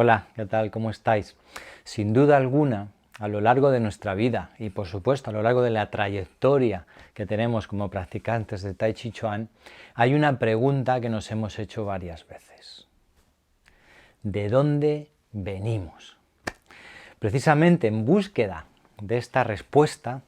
Hola, ¿qué tal? ¿Cómo estáis? Sin duda alguna, a lo largo de nuestra vida y por supuesto a lo largo de la trayectoria que tenemos como practicantes de Tai Chi Chuan, hay una pregunta que nos hemos hecho varias veces. ¿De dónde venimos? Precisamente en búsqueda de esta respuesta,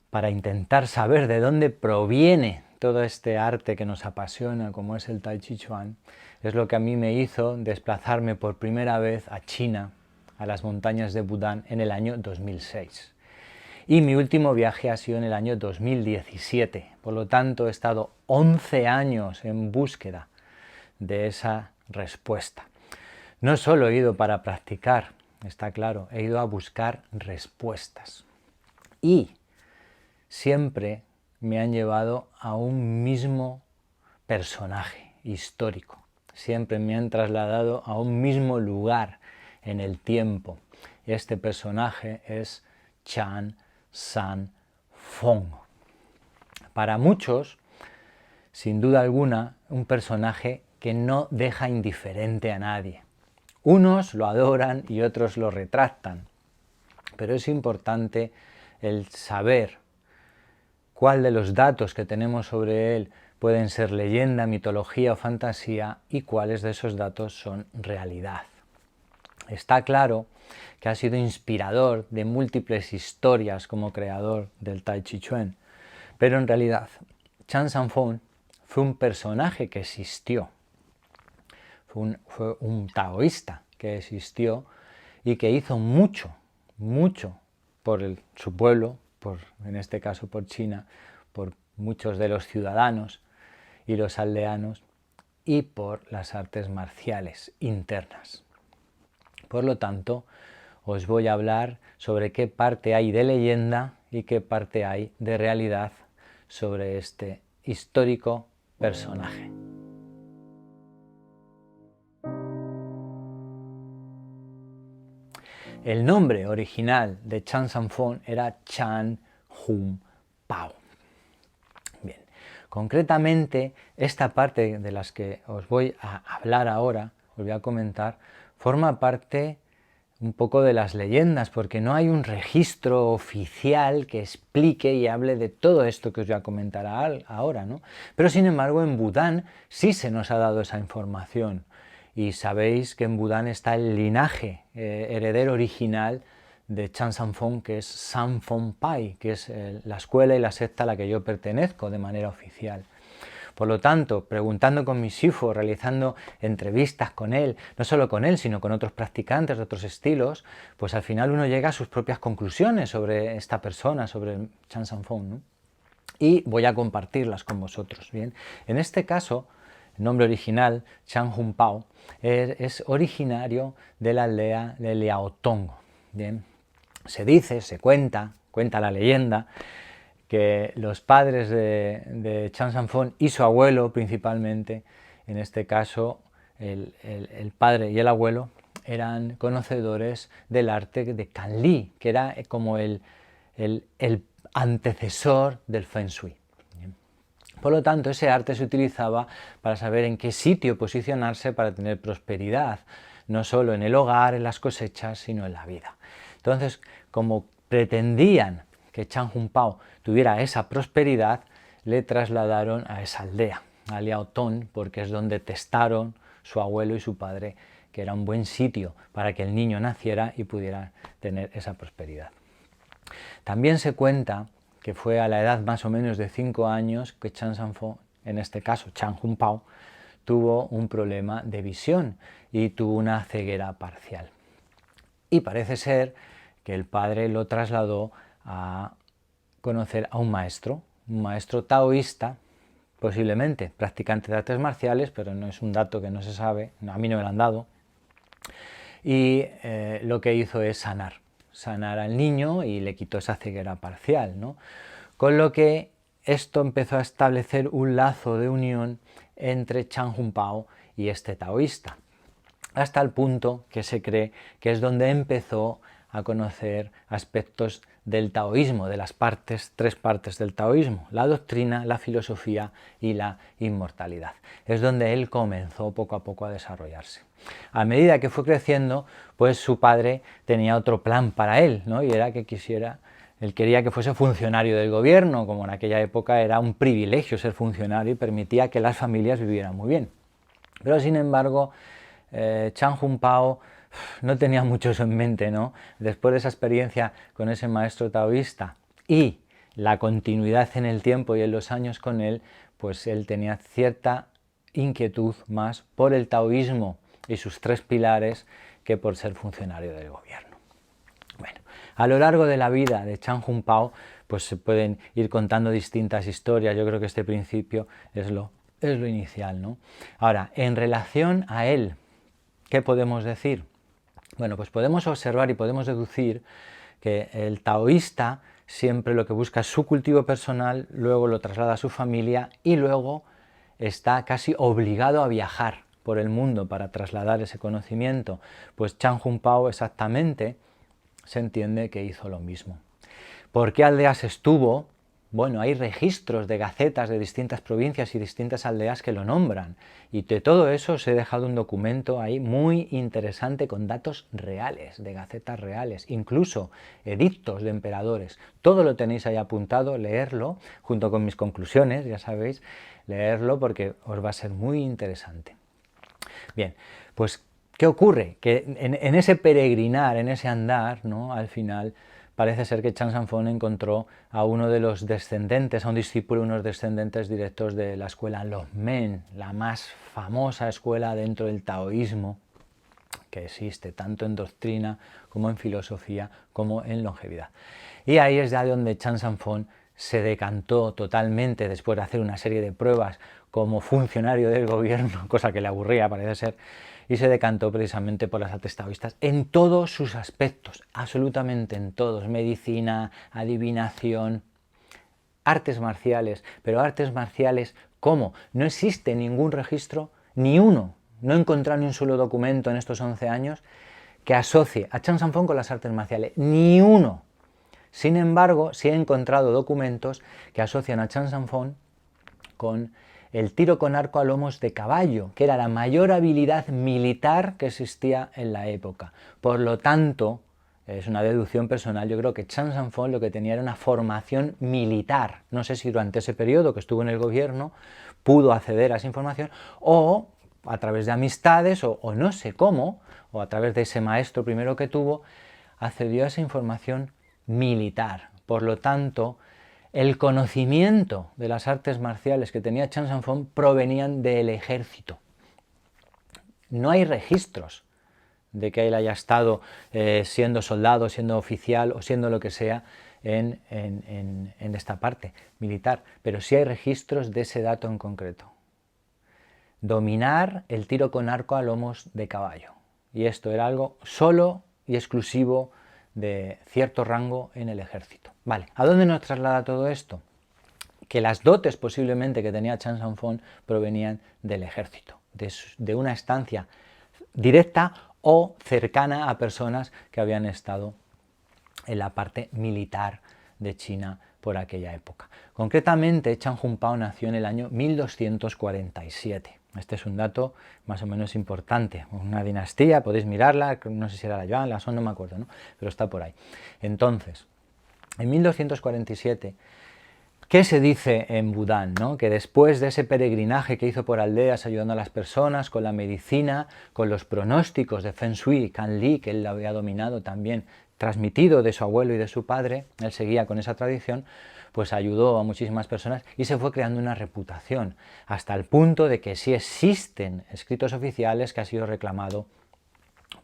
para intentar saber de dónde proviene todo este arte que nos apasiona como es el Tai Chi Chuan, es lo que a mí me hizo desplazarme por primera vez a China, a las montañas de Bután, en el año 2006. Y mi último viaje ha sido en el año 2017, por lo tanto he estado 11 años en búsqueda de esa respuesta. No solo he ido para practicar, está claro, he ido a buscar respuestas. Y siempre me han llevado a un mismo personaje histórico. Siempre me han trasladado a un mismo lugar en el tiempo. Este personaje es Chan San Fong. Para muchos, sin duda alguna, un personaje que no deja indiferente a nadie. Unos lo adoran y otros lo retractan, pero es importante el saber cuál de los datos que tenemos sobre él pueden ser leyenda, mitología o fantasía y cuáles de esos datos son realidad. Está claro que ha sido inspirador de múltiples historias como creador del Tai Chi Chuan, pero en realidad Chan San Fong fue un personaje que existió, fue un taoísta que existió y que hizo mucho por su pueblo, en este caso por China, por muchos de los ciudadanos y los aldeanos y por las artes marciales internas. Por lo tanto, os voy a hablar sobre qué parte hay de leyenda y qué parte hay de realidad sobre este histórico personaje. El nombre original de Chan San Fong era Chan Hun Pao. Bien, concretamente esta parte de las que os voy a hablar ahora, os voy a comentar, forma parte un poco de las leyendas, porque no hay un registro oficial que explique y hable de todo esto que os voy a comentar ahora, ¿no? Pero sin embargo en Bután sí se nos ha dado esa información. Y sabéis que en Bután está el linaje heredero original de Chan San Fong, que es San Fong Pai, que es la escuela y la secta a la que yo pertenezco de manera oficial. Por lo tanto, preguntando con mi Shifu, realizando entrevistas con él, no solo con él, sino con otros practicantes de otros estilos, pues al final uno llega a sus propias conclusiones sobre esta persona, sobre Chan San Fong, ¿no? Y voy a compartirlas con vosotros. Bien, en este caso, el nombre original, Chan Hun Pao, es originario de la aldea de Liaotong. Bien, se dice, se cuenta la leyenda, que los padres de Chan San Fong y su abuelo principalmente, en este caso el padre y el abuelo, eran conocedores del arte de Kan Li, que era como el antecesor del Feng Shui. Por lo tanto, ese arte se utilizaba para saber en qué sitio posicionarse para tener prosperidad, no solo en el hogar, en las cosechas, sino en la vida. Entonces, como pretendían que Chan Hun Pao tuviera esa prosperidad, le trasladaron a esa aldea, a Liaotong, porque es donde testaron su abuelo y su padre, que era un buen sitio para que el niño naciera y pudiera tener esa prosperidad. También se cuenta que fue a la edad más o menos de 5 años que Chan San Fong, en este caso Chan Hun Pao, tuvo un problema de visión y tuvo una ceguera parcial. Y parece ser que el padre lo trasladó a conocer a un maestro taoísta, posiblemente practicante de artes marciales, pero no es un dato que no se sabe, a mí no me lo han dado, y lo que hizo es sanar al niño y le quitó esa ceguera parcial, ¿no? Con lo que esto empezó a establecer un lazo de unión entre Chan Hun Pao y este taoísta, hasta el punto que se cree que es donde empezó a conocer aspectos del taoísmo, de las tres partes del taoísmo: la doctrina, la filosofía y la inmortalidad. Es donde él comenzó poco a poco a desarrollarse. A medida que fue creciendo, pues su padre tenía otro plan para él, ¿no? Y era que él quería que fuese funcionario del gobierno, como en aquella época era un privilegio ser funcionario y permitía que las familias vivieran muy bien. Pero sin embargo, Chan Junpao no tenía mucho eso en mente, ¿no? Después de esa experiencia con ese maestro taoísta y la continuidad en el tiempo y en los años con él, pues él tenía cierta inquietud más por el taoísmo y sus tres pilares que por ser funcionario del gobierno. Bueno, a lo largo de la vida de Chan Junpao, pues se pueden ir contando distintas historias. Yo creo que este principio es lo inicial, ¿no? Ahora, en relación a él, ¿qué podemos decir? Bueno, pues podemos observar y podemos deducir que el taoísta siempre lo que busca es su cultivo personal, luego lo traslada a su familia y luego está casi obligado a viajar por el mundo para trasladar ese conocimiento. Pues Chan Junpao exactamente se entiende que hizo lo mismo. ¿Por qué aldeas estuvo? Bueno, hay registros de gacetas de distintas provincias y distintas aldeas que lo nombran, y de todo eso os he dejado un documento ahí muy interesante con datos reales, de gacetas reales, incluso edictos de emperadores. Todo lo tenéis ahí apuntado, leerlo, junto con mis conclusiones, ya sabéis, leerlo porque os va a ser muy interesante. Bien, pues ¿qué ocurre? Que en ese peregrinar, en ese andar, ¿no?, al final parece ser que Chan Sanfón encontró a uno de los descendentes, a un discípulo, unos descendentes directos de la escuela Longmen, la más famosa escuela dentro del taoísmo que existe, tanto en doctrina como en filosofía como en longevidad. Y ahí es de donde Chan Sanfón se decantó totalmente, después de hacer una serie de pruebas como funcionario del gobierno, cosa que le aburría parece ser, y se decantó precisamente por las artes taoístas en todos sus aspectos, absolutamente en todos: medicina, adivinación, artes marciales. Pero artes marciales, ¿cómo? No existe ningún registro, ni uno, no he encontrado ni un solo documento en estos 11 años que asocie a Chan Sanfón con las artes marciales, ni uno. Sin embargo, sí he encontrado documentos que asocian a Chan Sanfón con el tiro con arco a lomos de caballo, que era la mayor habilidad militar que existía en la época. Por lo tanto, es una deducción personal, yo creo que Chan Sanfón lo que tenía era una formación militar. No sé si durante ese periodo que estuvo en el gobierno pudo acceder a esa información, o a través de amistades, o no sé cómo, o a través de ese maestro primero que tuvo, accedió a esa información militar. Por lo tanto, el conocimiento de las artes marciales que tenía Chan Sanfón provenían del ejército. No hay registros de que él haya estado siendo soldado, siendo oficial o siendo lo que sea en esta parte militar, pero sí hay registros de ese dato en concreto: dominar el tiro con arco a lomos de caballo. Y esto era algo solo y exclusivo de cierto rango en el ejército. Vale, ¿a dónde nos traslada todo esto? Que las dotes posiblemente que tenía Chan Sanfón provenían del ejército, de una estancia directa o cercana a personas que habían estado en la parte militar de China por aquella época. Concretamente, Chan Junpao nació en el año 1247. Este es un dato más o menos importante. Una dinastía, podéis mirarla, no sé si era la Yuan, la Song, no me acuerdo, ¿no?, pero está por ahí. Entonces, en 1247, ¿qué se dice en Wudang, ¿no? Que después de ese peregrinaje que hizo por aldeas ayudando a las personas con la medicina, con los pronósticos de Feng Shui, Kan Li, que él lo había dominado también, transmitido de su abuelo y de su padre, él seguía con esa tradición, pues ayudó a muchísimas personas y se fue creando una reputación, hasta el punto de que sí existen escritos oficiales que ha sido reclamado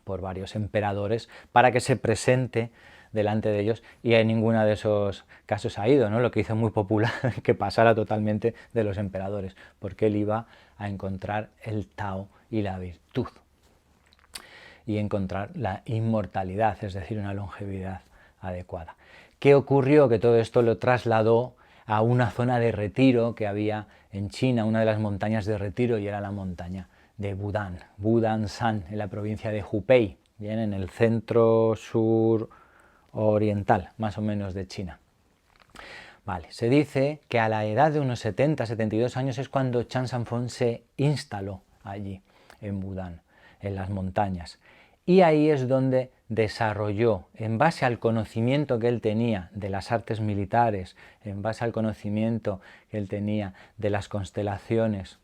por varios emperadores para que se presente delante de ellos, y en ninguno de esos casos ha ido, ¿no? Lo que hizo muy popular que pasara totalmente de los emperadores, porque él iba a encontrar el Tao y la virtud, y encontrar la inmortalidad, es decir, una longevidad adecuada. ¿Qué ocurrió? Que todo esto lo trasladó a una zona de retiro que había en China, una de las montañas de retiro, y era la montaña de Wudang, Wudang Shan, en la provincia de Hubei. bien, en el centro sur oriental, más o menos, de China. Vale, se dice que a la edad de unos 70-72 años es cuando Chan Sanfeng se instaló allí, en Bután, en las montañas. Y ahí es donde desarrolló, en base al conocimiento que él tenía de las artes militares, en base al conocimiento que él tenía de las constelaciones,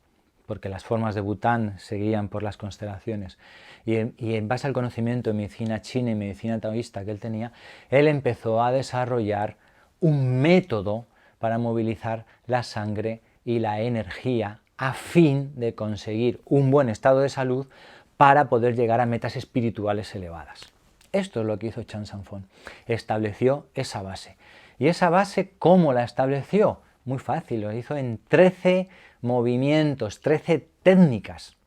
porque las formas de Bután se guían por las constelaciones, y en base al conocimiento de medicina china y medicina taoísta que él tenía, él empezó a desarrollar un método para movilizar la sangre y la energía a fin de conseguir un buen estado de salud para poder llegar a metas espirituales elevadas. Esto es lo que hizo Chan Sanfeng, estableció esa base. ¿Y esa base cómo la estableció? Muy fácil, lo hizo en 13 movimientos, 13 técnicas.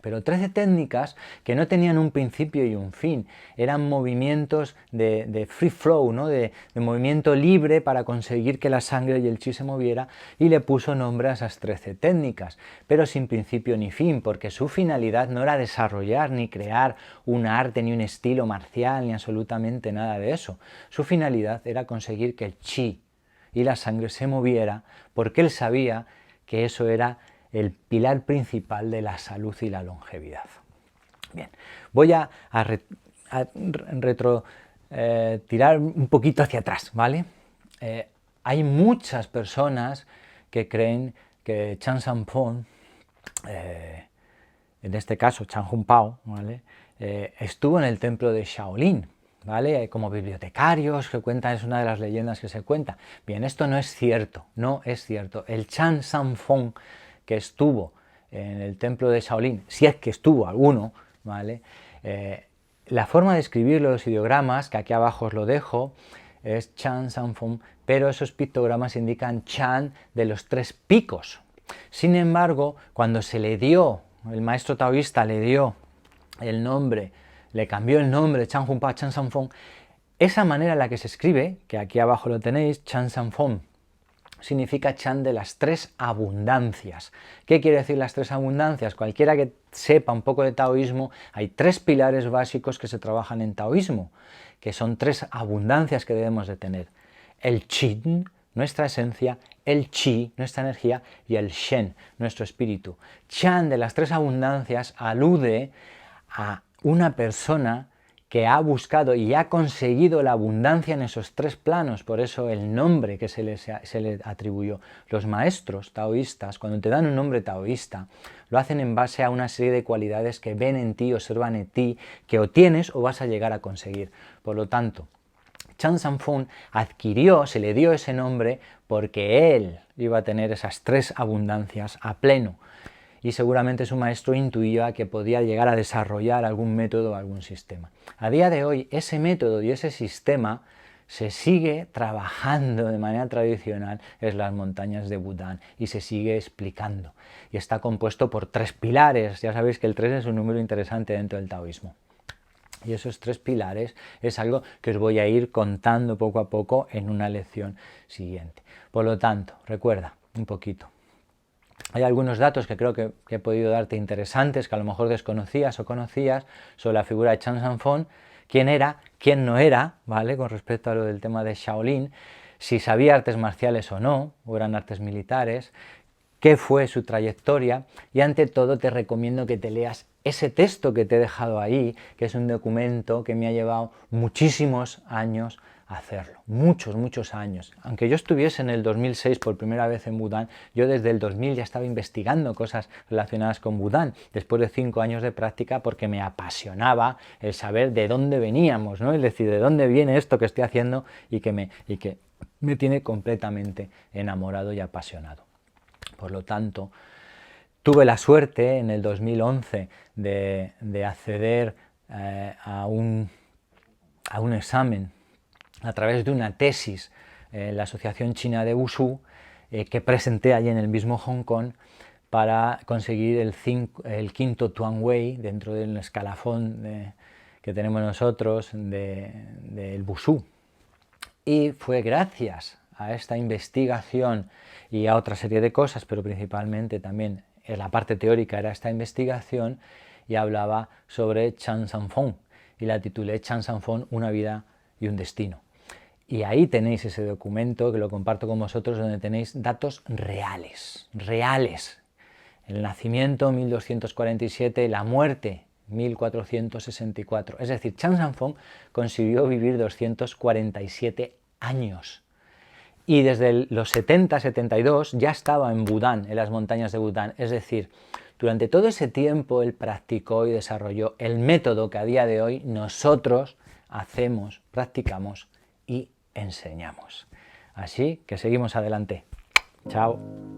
Pero 13 técnicas que no tenían un principio y un fin, eran movimientos de free flow, ¿no? de movimiento libre para conseguir que la sangre y el chi se moviera, y le puso nombre a esas 13 técnicas, pero sin principio ni fin, porque su finalidad no era desarrollar ni crear un arte ni un estilo marcial ni absolutamente nada de eso. Su finalidad era conseguir que el chi y la sangre se moviera, porque él sabía que eso era el pilar principal de la salud y la longevidad. Bien, voy a tirar un poquito hacia atrás, ¿vale? Hay muchas personas que creen que Chan Sanfeng, en este caso Chan Hunpao, ¿vale? Estuvo en el templo de Shaolin, ¿vale? Como bibliotecarios, que cuentan, es una de las leyendas que se cuenta. Bien, esto no es cierto, no es cierto. El Chan Sanfeng que estuvo en el templo de Shaolin, si es que estuvo alguno, ¿vale? La forma de escribir los ideogramas, que aquí abajo os lo dejo, es Chan Sanfeng, pero esos pictogramas indican Chan de los 3 picos. Sin embargo, cuando se le dio, el maestro taoísta le dio el nombre, le cambió el nombre, Chan Hunpao, Chan Sanfeng, esa manera en la que se escribe, que aquí abajo lo tenéis, Chan Sanfeng, significa Chan de las 3 abundancias. ¿Qué quiere decir las 3 abundancias? Cualquiera que sepa un poco de taoísmo, hay 3 pilares básicos que se trabajan en taoísmo, que son 3 abundancias que debemos de tener. El Qin, nuestra esencia, el Chi, nuestra energía, y el Shen, nuestro espíritu. Chan de las 3 abundancias alude a una persona que ha buscado y ha conseguido la abundancia en esos 3 planos, por eso el nombre que se le atribuyó. Los maestros taoístas, cuando te dan un nombre taoísta, lo hacen en base a una serie de cualidades que ven en ti, observan en ti, que o tienes o vas a llegar a conseguir. Por lo tanto, Chan Sanfeng adquirió, se le dio ese nombre porque él iba a tener esas 3 abundancias a pleno. Y seguramente su maestro intuía que podía llegar a desarrollar algún método o algún sistema. A día de hoy, ese método y ese sistema se sigue trabajando de manera tradicional en las montañas de Bután y se sigue explicando. Y está compuesto por 3 pilares. Ya sabéis que el 3 es un número interesante dentro del taoísmo. Y esos 3 pilares es algo que os voy a ir contando poco a poco en una lección siguiente. Por lo tanto, recuerda un poquito. Hay algunos datos que creo que he podido darte interesantes, que a lo mejor desconocías o conocías, sobre la figura de Chan Sanfeng, quién era, quién no era, ¿vale? Con respecto a lo del tema de Shaolin, si sabía artes marciales o no, o eran artes militares, qué fue su trayectoria, y ante todo te recomiendo que te leas ese texto que te he dejado ahí, que es un documento que me ha llevado muchísimos años hacerlo, muchos años. Aunque yo estuviese en el 2006 por primera vez en Bután, yo desde el 2000 ya estaba investigando cosas relacionadas con Bután, después de 5 años de práctica, porque me apasionaba el saber de dónde veníamos, ¿no? Es decir, de dónde viene esto que estoy haciendo y que me tiene completamente enamorado y apasionado. Por lo tanto, tuve la suerte en el 2011 de acceder a un examen a través de una tesis en la Asociación China de Wushu, que presenté allí en el mismo Hong Kong, para conseguir el 5º Tuan Wei dentro del escalafón que tenemos nosotros del Wushu. Y fue gracias a esta investigación y a otra serie de cosas, pero principalmente también en la parte teórica era esta investigación, y hablaba sobre Chan Sanfeng. y la titulé Chan San Fong, una vida y un destino. Y ahí tenéis ese documento que lo comparto con vosotros, donde tenéis datos reales, El nacimiento 1247, la muerte 1464. Es decir, Chan San Fong consiguió vivir 247 años. Y desde los 70-72 ya estaba en Bután, en las montañas de Bután. Es decir, durante todo ese tiempo él practicó y desarrolló el método que a día de hoy nosotros hacemos, practicamos y enseñamos. Así que seguimos adelante. Chao.